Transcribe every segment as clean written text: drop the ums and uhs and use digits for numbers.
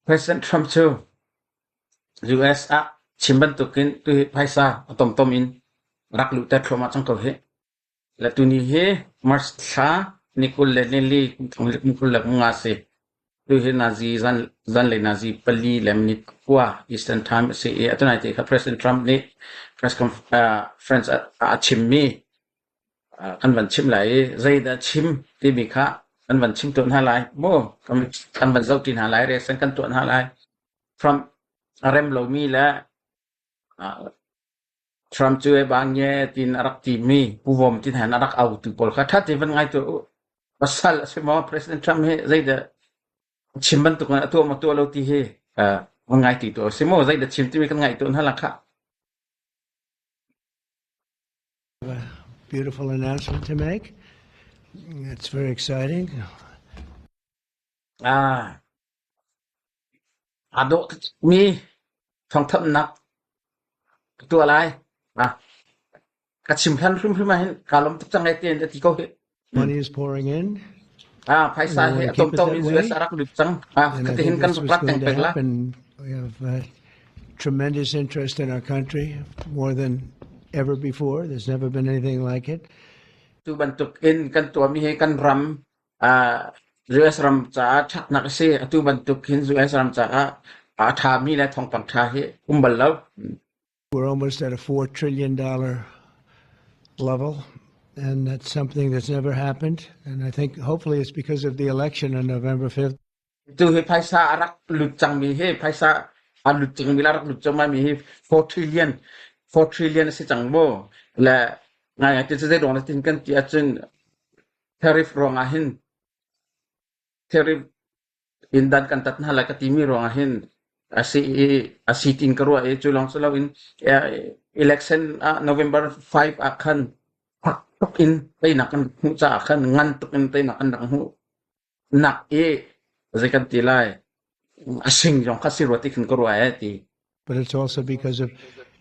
President Trump too US chimban tukin tu paisa tom in rak lu ta thloma chang ko he la tu ni he mars tha nikul le li nikul la nga se tu he nazi zan le nazi pali lem ni kwa eastern time se e atonai te ka President Trump ni press conference chim mi kan van chim lai zai da chim ti mi kha kan van chim ton ha lai mo kan van zau tin ha lai re san kan ton ha lai from rem lo mi la Trump chưa bang nhé tin arak ti mi pu vom tin han arak au tu pol kha that even ngai to pasal se mo President Trump he zai da chimban tu kan to ma to lo ti he ngai ti to se mo zai da chim ti kan ngai to ha la kha Beautiful announcement to make. It's very exciting. Ado mi thong thap nak tu alai ka chim han phim ma hin kalom tu chang ai ten ti ko he Money is pouring in. Paisa he tom in US arak lu chang ka ti hin kan plat teng pek la We have tremendous interest in our country, more than ever before. There's never been anything like it. Tu bantuk in kan tua mi he kan ram US ram cha thak nak se tu bantuk hin US ram cha tha mi la thongpang tha he bal lo We're almost at a $4 trillion level, and that's something that's never happened. And I think hopefully it's because of the election on November 5th. Tu he paisa arak lu chang mi he paisa lu chang mi la arak lu chang ma mi he 4 trillion si chang mo la ngai ti se dong tin kan ti achun tariff rong ahin tariff indan kan tat na la ka ti mi rong ahin asi tin karwa e chulong sulaw in election November 5 akan tok in tay nakan hu cha akan ngan tok in tay nakan hu nak zakan tilai asing jong kasiro ti kin karwa e ti But it's also because of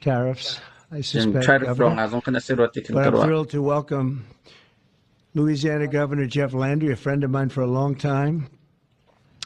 tariffs, I suspect. But I'm thrilled to welcome Louisiana Governor Jeff Landry, a friend of mine for a long time.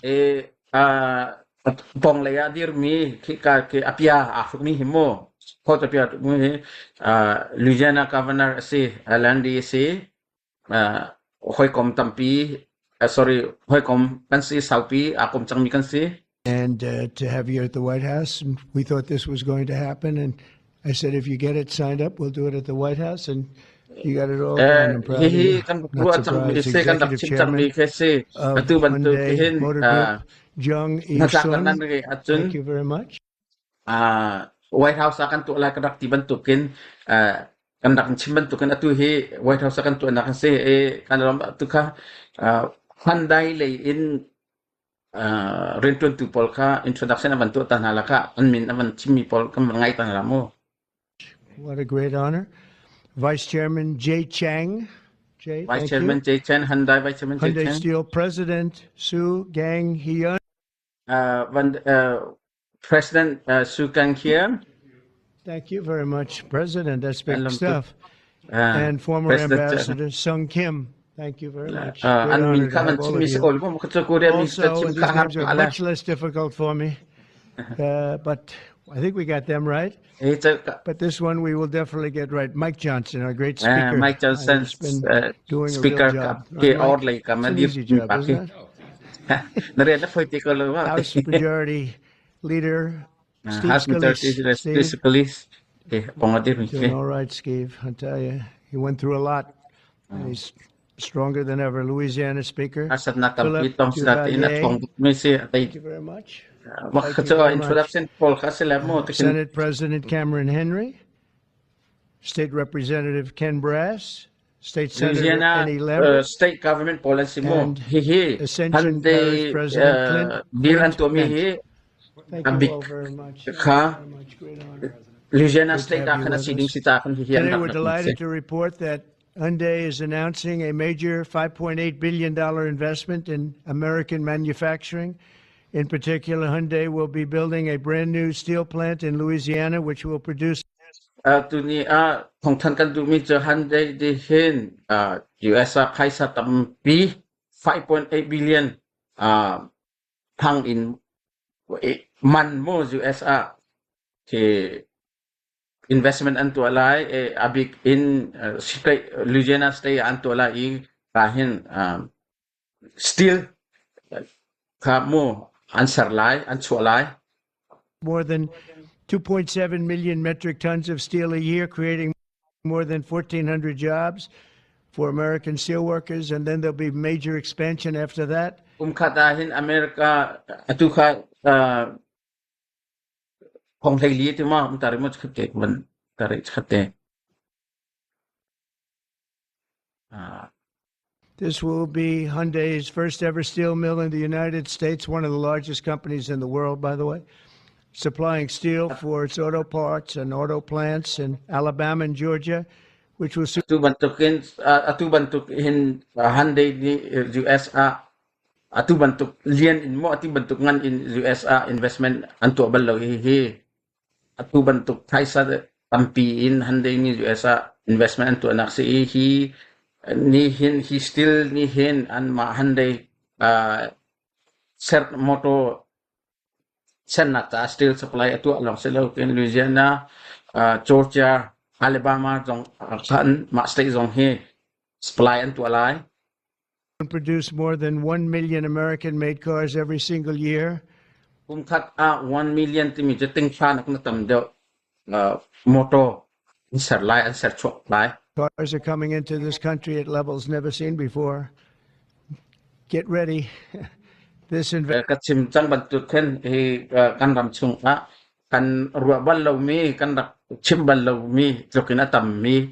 Pong le dir mi ki apia afuk mi himo ko to pia mi Louisiana Governor si Landry si hoi kom tampi sorry hoi kom kan si saupi akom chang mi kan si and to have you at the White House. And we thought this was going to happen, and I said, if you get it signed up, we'll do it at the White House, and you got it all done. I'm proud of you. Not surprised. Executive Chairman of Hyundai Motor Group, Jung E-sun. Thank you very much. White House akan tu lah kadak dibentukin kan dak dibentukin atu he White House akan tu nak se kan dalam tu kah Hyundai le in rentun tu pol ka introduction avan tu tan halaka anmin avan chimi pol kan ngai tan lamo. What a great honor. Vice Chairman Jay Chang. Vice Chairman Jay Chang, Hyundai Vice Chairman Jay Chang. Hyundai Steel President Su Gang Hyun. President Su Gang Hyun. Thank you very much, President. That's big stuff. And former Ambassador Sung Kim. Thank you very much. Also, these names are much less difficult for me, but I think we got them right. But this one we will definitely get right. Mike Johnson, our great speaker. Mike Johnson, doing speaker. A real job. It's an easy job, isn't it? House Majority Leader Steve Scalise. Doing all right, Steve. I tell you, he went through a lot. He's stronger than ever. Louisiana Speaker. Philip Duvalier. Thank you very much. Senate President Cameron Henry. State Representative Ken Brass. State Senator Annie Lambert. State Government Policy Mo. Ascension Parish President Clint. Thank you all very much. Louisiana State Today we're delighted to report that Hyundai is announcing a major $5.8 billion investment in American manufacturing. In particular, Hyundai will be building a brand new steel plant in Louisiana, which will produce. US 5.8 billion hang in man mo USA ke investment antu alai abik in Louisiana state antu alai kahin still kamu answer lai ansu alai more than 2.7 million metric tons of steel a year, creating more than 1,400 jobs for American steelworkers, and then there'll be major expansion after that. Katahin Amerika atuka Hong Li ti ma tari mo chkate man tari chkate. This will be Hyundai's first ever steel mill in the United States, one of the largest companies in the world, by the way, supplying steel for its auto parts and auto plants in Alabama and Georgia, which will soon... Atu bantukin Hyundai ni USA. Atu bantuk lian in mo ati bantuk ngan in USA investment antu abalaw hihi. Atu bantuk kaisa tampi in Hyundai ni USA investment antu anak si ihi. Nihin he still nihin an ma Hyundai cert moto senata still supply atu along selaw in Louisiana, Georgia, Alabama jong kan ma state jong he supply antu alai produce more than 1 million American-made cars every single year. Kat 1 million timi jeting chan na tamdo moto insert lai and set chuak lai. Cars are coming into this country at levels never seen before. Get ready. This investment chang bantuken kan ram chung kan ruabal law mi kan rak chimbal law mi jokina tam mi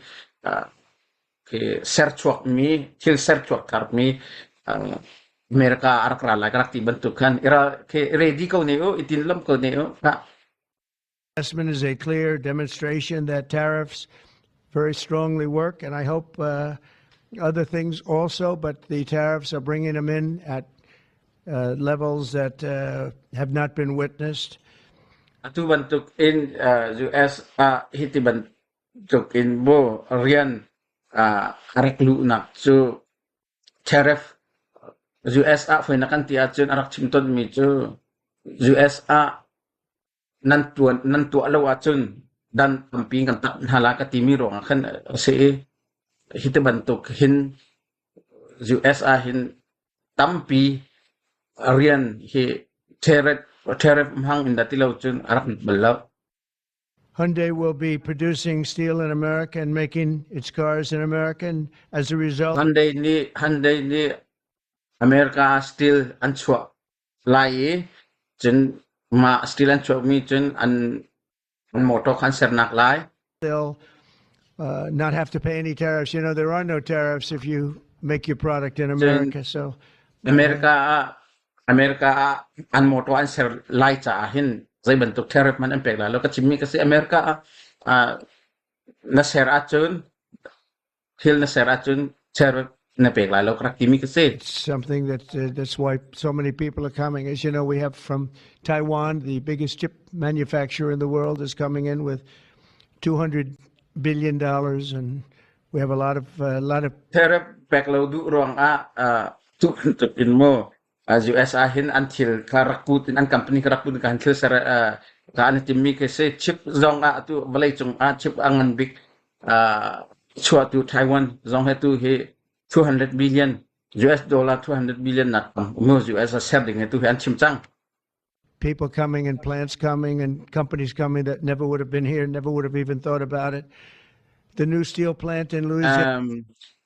ke ser chuak mi kil ser chuak kar mi Amerika arak rala karakti bentukan ira ke ready ko neo itinlam ko neo investment is a clear demonstration that tariffs very strongly work, and I hope other things also, but the tariffs are bringing them in at levels that have not been witnessed. Atu bantuk in US hiti bantuk in bo rian arak lu nak so tariff USA foi nakan tiachun arak chimton mi chu USA nan tu alaw achun dan tamping kan tak halaka timiro kan se hiti bantuk hin USA hin tampi rian hi tariff hang in datilaw chun arak balaw. Hyundai will be producing steel in America and making its cars in America, and as a result, Hyundai ni America steel and chuak lai chun ma steel and chuak mi chun an motor cancer nak lai. They'll not have to pay any tariffs. You know, there are no tariffs if you make your product in America. So America an motor cancer lai cha hin zai bentuk tariff man empek la lo ka chimmi kasi America na share achun hil na share achun tariff na pek la lo krakimi kasi. It's something that's why so many people are coming. As you know, we have from Taiwan, the biggest chip manufacturer in the world, is coming in with $200 billion, and we have a lot of tariff pek lo du ruang tu in mo as USA hin until karakutin an company karakutin kan til sara kan timmi kasi chip zong tu balai chung chip angan big chua to Taiwan zong tu he $200 billion $200 billion not most US are selling it to han chim chang. People coming and plants coming and companies coming that never would have been here, never would have even thought about it. The new steel plant in Louisiana.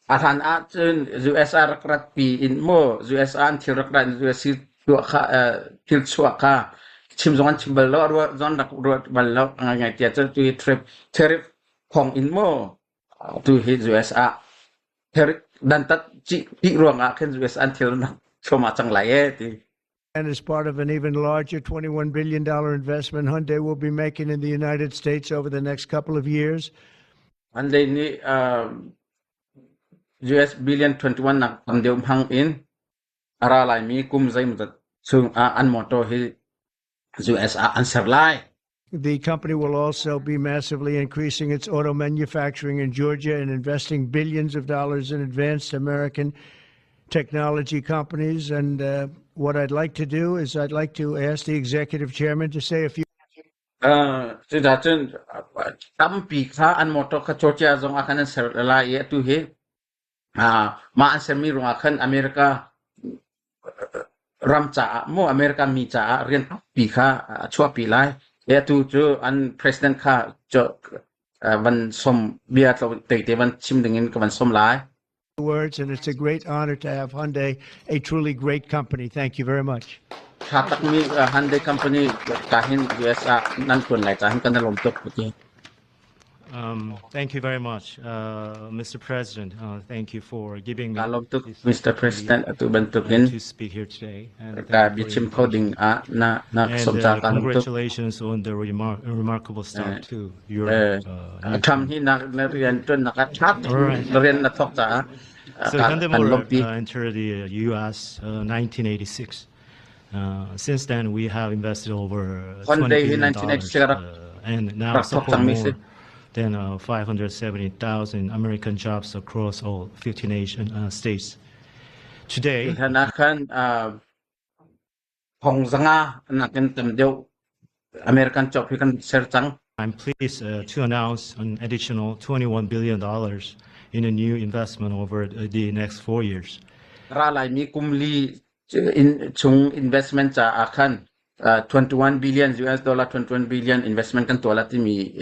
Athan atun US are rakrat pi in mo US until rakrat US til chuak ka chim zong chim balo ro zon rak ro balo ngai tia tu tariff hong in mo to hit US tariff dan tat chi ruang kan US until na choma chang lai ti. And as part of an even larger $21 billion investment Hyundai will be making in the United States over the next couple of years. Hyundai ni US billion 21 na kamdeum hang in aralai mi kum zai mutat chung an moto hi US answer lai. The company will also be massively increasing its auto manufacturing in Georgia and investing billions of dollars in advanced American technology companies. And what I'd like to do is I'd like to ask the executive chairman to say a few. Sudah cun tampi ka an motor ka Georgia zong akan serla ye tu he ma an sermi rong akan Amerika ram cha mo Amerika mi cha rian pi ka chua pi lai ye tu chu an president ka cho van som bia to te van chim dingin ka van som lai words, and it's a great honor to have Hyundai, a truly great company. Thank you very much. Thatuk mi Hyundai company kahin US nan kun lai kahin kan lom tok ki. Thank you very much, Mr. President. Thank you for giving me Mr. President to speak here today. And congratulations on the remarkable start to your So Hyundai entered the U.S. 1986. Since then, we have invested over $20 billion and now support more than 570,000 American jobs across all 50 states. Today, I'm pleased to announce an additional $21 billion in a new investment over the next 4 years. Investment akan 21 billion US dollar 21 billion investment kan tola timi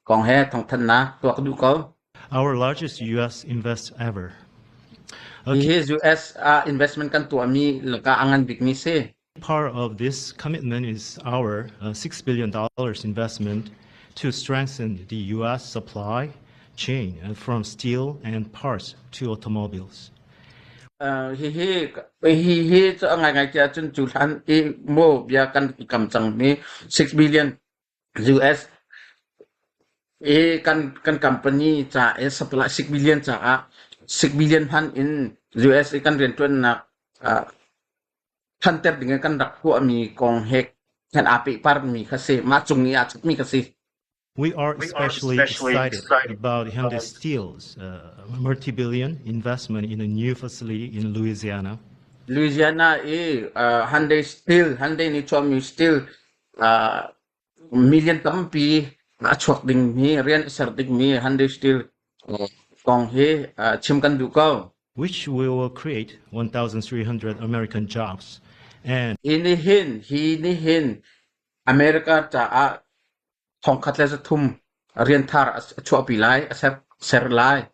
kong he thong than na to du ko our largest US invest ever. His US investment kan to mi laka angan big mi se. Part of this commitment is our $6 billion investment to strengthen the US supply chain from steel and parts to automobiles. He so ngai tia chun chu than mo bia kan kam chang mi 6 billion US kan company cha supply 6 billion cha 6 billion han in US kan rian tun na ter dengan kan rak hu mi kong hek kan api par mi khase ma chung ni a chuk mi khase. We are especially excited about Hyundai Steel's multi-billion investment in a new facility in Louisiana. Louisiana Hyundai Steel Hyundai ni chom steel million tampi na chuak ding mi rian ser ding mi Hyundai Steel kong he chim kan du ko, which will create 1,300 American jobs. And hin America cha thong khat le tum rian thar chua pi lai ser lai